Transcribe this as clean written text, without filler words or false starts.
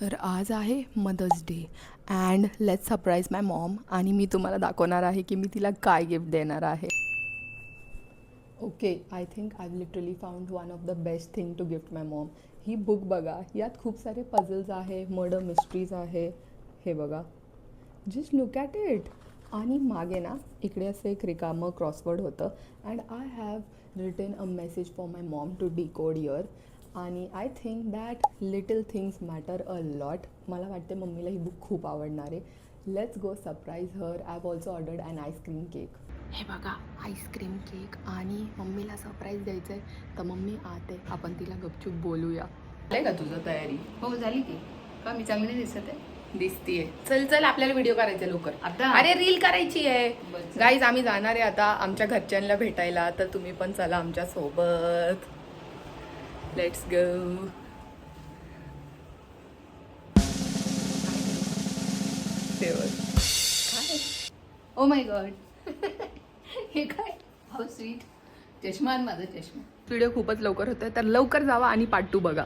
तर आज आहे Mother's Day and let's surprise my mom. आणि मी तुम्हाला दाखवणार आहे की मी तिला काय गिफ्ट देणार आहे. Okay, I think I literally found one of the best thing to gift my mom. ही बुक बघा, यात खूप सारे पझल्स आहे, मर्डर मिस्ट्रीज आहे. हे बघा, जस्ट लुक ॲट इट. आणि मागे ना इकडे असं एक रिकामं क्रॉसवर्ड होतं and I have written a message for my mom to decode here. आणि I think that little things matter a lot. मला वाटते मम्मीला ही बुक खूप आवडणार आहे. Let's go surprise her. I have also ordered an ice cream cake. हे बघा, आईस्क्रीम केक. आणि मम्मीला सरप्राईज द्यायचं आहे तर मम्मी आते, आपण तिला गपचूप बोलूया. आहे का तुझं तयारी? हो झाली की. का मी चांगली दिसत आहे? दिसतीये. चल चल, आपल्याला व्हिडिओ करायचा लवकर. आता? अरे रील करायची आहे. बरं, चल. गाईज, आम्ही जाणार आहे आता आमच्या घरच्यांना भेटायला, तर तुम्ही पण चला आमच्या सोबत. Let's go. Oh my God. हे काय? How sweet. चष्मा आणि माझा चष्मा. व्हिडिओ खूपच लवकर होतोय, तर लवकर जावा आणि पार्ट 2 बघा.